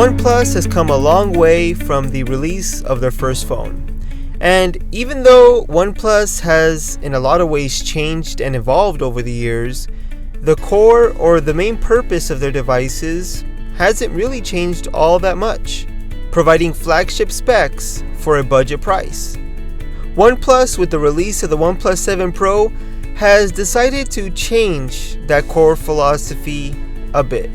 OnePlus has come a long way from the release of their first phone. And even though OnePlus has in a lot of ways changed and evolved over the years, the core or the main purpose of their devices hasn't really changed all that much, providing flagship specs for a budget price. OnePlus, with the release of the OnePlus 7 Pro, has decided to change that core philosophy a bit.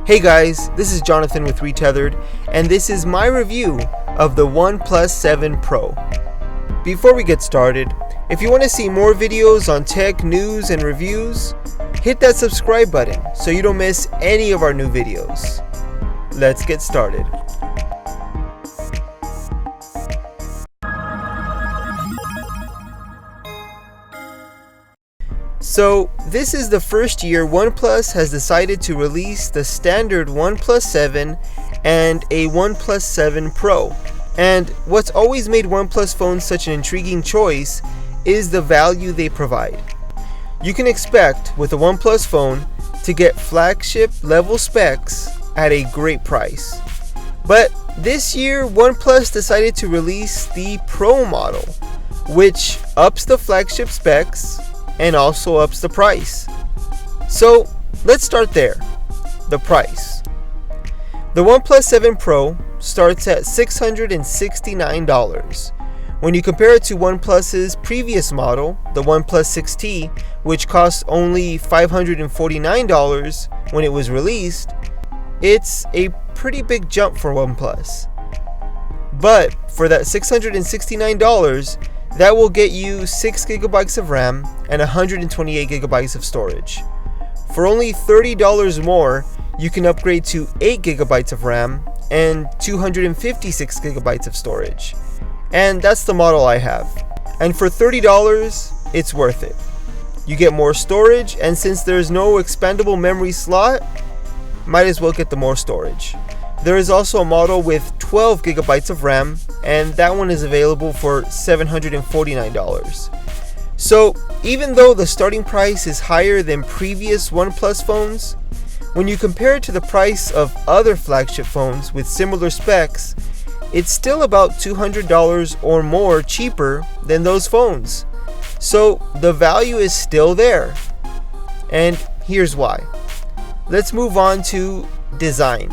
Hey guys, this is Jonathan with Retethered, and this is my review of the OnePlus 7 Pro. Before we get started, if you want to see more videos on tech, news, and reviews, hit that subscribe button so you don't miss any of our new videos. Let's get started. So, this is the first year OnePlus has decided to release the standard OnePlus 7 and a OnePlus 7 Pro. And what's always made OnePlus phones such an intriguing choice is the value they provide. You can expect with a OnePlus phone to get flagship level specs at a great price. But this year OnePlus decided to release the Pro model, which ups the flagship specs and also ups the price. So let's start there. The price. The OnePlus 7 Pro starts at $669. When you compare it to OnePlus's previous model, the OnePlus 6T, which cost only $549 when it was released, it's a pretty big jump for OnePlus. But for that $669, that will get you 6 GB of RAM and 128 GB of storage. For only $30 more, you can upgrade to 8 GB of RAM and 256 GB of storage. And that's the model I have. And for $30, it's worth it. You get more storage, and since there's no expandable memory slot, might as well get the more storage. There is also a model with 12 GB of RAM, and that one is available for $749. So even though the starting price is higher than previous OnePlus phones, when you compare it to the price of other flagship phones with similar specs, it's still about $200 or more cheaper than those phones. So the value is still there. And here's why. Let's move on to design.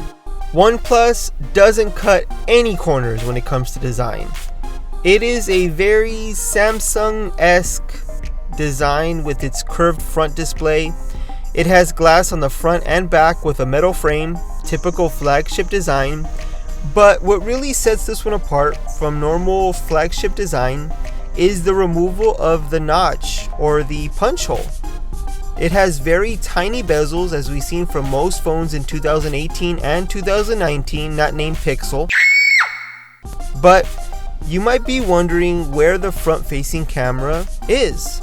OnePlus doesn't cut any corners when it comes to design. It is a very Samsung-esque design with its curved front display. It has glass on the front and back with a metal frame, typical flagship design. But what really sets this one apart from normal flagship design is the removal of the notch or the punch hole. It has very tiny bezels, as we've seen from most phones in 2018 and 2019, not named Pixel. But you might be wondering where the front-facing camera is.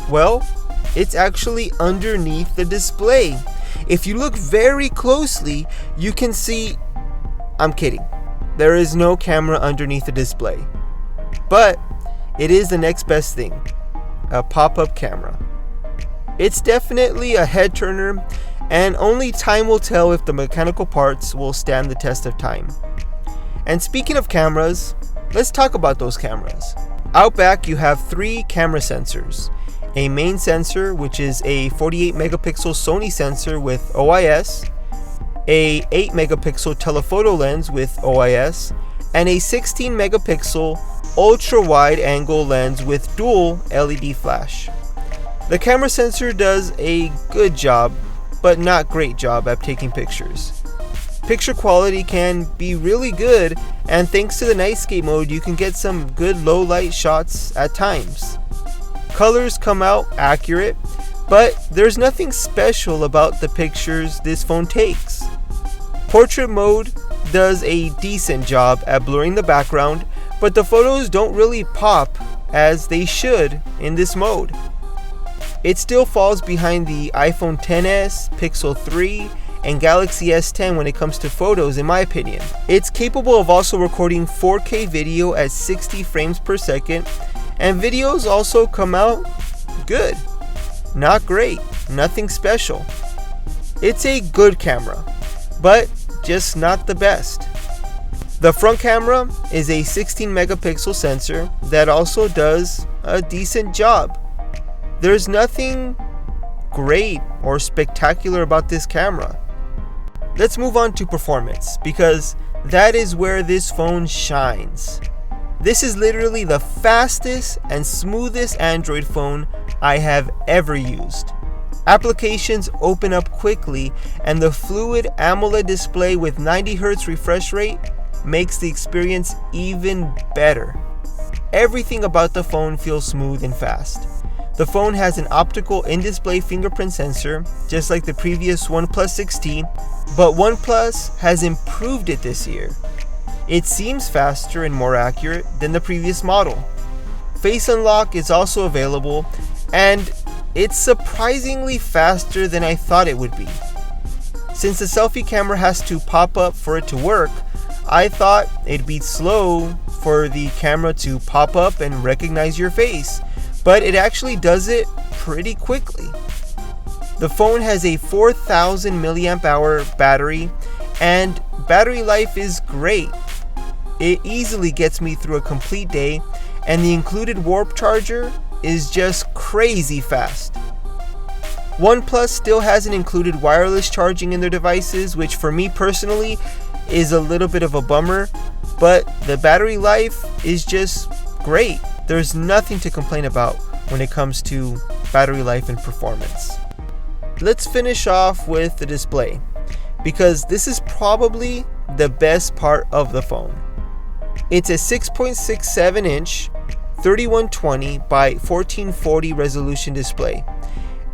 Well, it's actually underneath the display. If you look very closely, you can see, I'm kidding, there is no camera underneath the display. But it is the next best thing, a pop-up camera. It's definitely a head turner, and only time will tell if the mechanical parts will stand the test of time. And speaking of cameras, let's talk about those cameras. Out back you have 3 camera sensors. A main sensor, which is a 48 megapixel Sony sensor with OIS, a 8 megapixel telephoto lens with OIS, and a 16 megapixel ultra wide angle lens with dual LED flash. The camera sensor does a good job, but not great job at taking pictures. Picture quality can be really good, and thanks to the nightscape mode you can get some good low light shots at times. Colors come out accurate, but there's nothing special about the pictures this phone takes. Portrait mode does a decent job at blurring the background, but the photos don't really pop as they should in this mode. It still falls behind the iPhone XS, Pixel 3, and Galaxy S10 when it comes to photos in my opinion. It's capable of also recording 4K video at 60 frames per second, and videos also come out good. Not great, nothing special. It's a good camera, but just not the best. The front camera is a 16 megapixel sensor that also does a decent job. There's nothing great or spectacular about this camera. Let's move on to performance, because that is where this phone shines. This is literally the fastest and smoothest Android phone I have ever used. Applications open up quickly, and the fluid AMOLED display with 90 Hz refresh rate makes the experience even better. Everything about the phone feels smooth and fast. The phone has an optical in-display fingerprint sensor, just like the previous OnePlus 6T, but OnePlus has improved it this year. It seems faster and more accurate than the previous model. Face Unlock is also available, and it's surprisingly faster than I thought it would be. Since the selfie camera has to pop up for it to work, I thought it'd be slow for the camera to pop up and recognize your face, but it actually does it pretty quickly. The phone has a 4000 milliamp hour battery, and battery life is great. It easily gets me through a complete day, and the included warp charger is just crazy fast. OnePlus still hasn't included wireless charging in their devices, which for me personally is a little bit of a bummer, but the battery life is just great. There's nothing to complain about when it comes to battery life and performance. Let's finish off with the display, because this is probably the best part of the phone. It's a 6.67 inch 3120 by 1440 resolution display,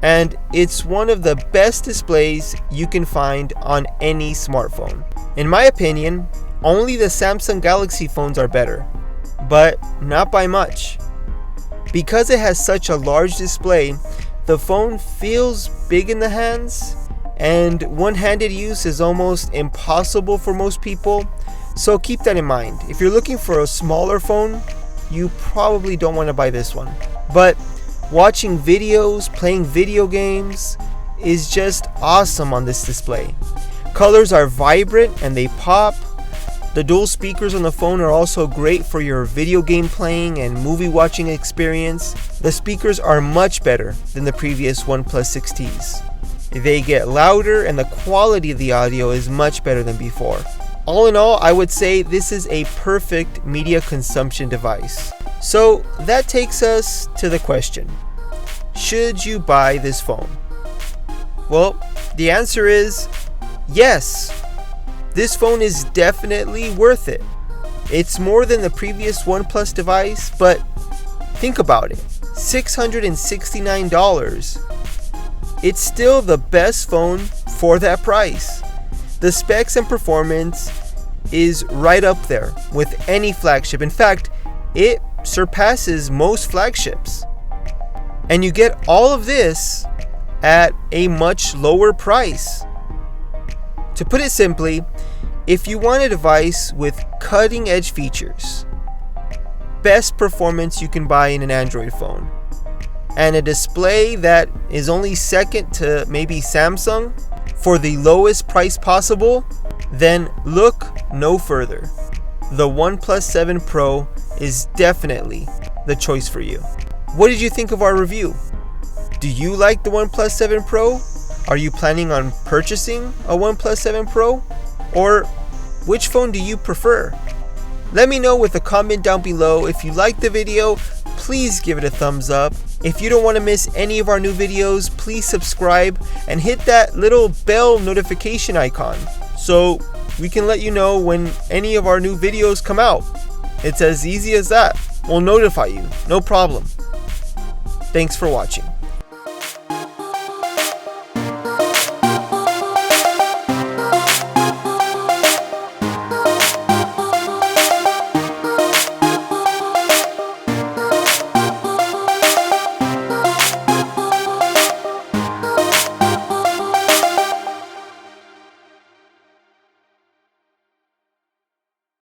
and it's one of the best displays you can find on any smartphone. In my opinion, only the Samsung Galaxy phones are better, but not by much. Because it has such a large display, the phone feels big in the hands, and one-handed use is almost impossible for most people, so keep that in mind. If you're looking for a smaller phone, you probably don't want to buy this one. But watching videos, playing video games is just awesome on this display. Colors are vibrant and they pop. The dual speakers on the phone are also great for your video game playing and movie watching experience. The speakers are much better than the previous OnePlus 6Ts. They get louder and the quality of the audio is much better than before. All in all, I would say this is a perfect media consumption device. So that takes us to the question, should you buy this phone? Well, the answer is yes. This phone is definitely worth it. It's more than the previous OnePlus device, but think about it, $669. It's still the best phone for that price. The specs and performance is right up there with any flagship. In fact, it surpasses most flagships. And you get all of this at a much lower price. To put it simply, if you want a device with cutting edge features, best performance you can buy in an Android phone, and a display that is only second to maybe Samsung for the lowest price possible, then look no further. The OnePlus 7 Pro is definitely the choice for you. What did you think of our review? Do you like the OnePlus 7 Pro? Are you planning on purchasing a OnePlus 7 Pro? Or which phone do you prefer? Let me know with a comment down below. If you liked the video, please give it a thumbs up. If you don't want to miss any of our new videos, please subscribe and hit that little bell notification icon so we can let you know when any of our new videos come out. It's as easy as that. We'll notify you, no problem. Thanks for watching.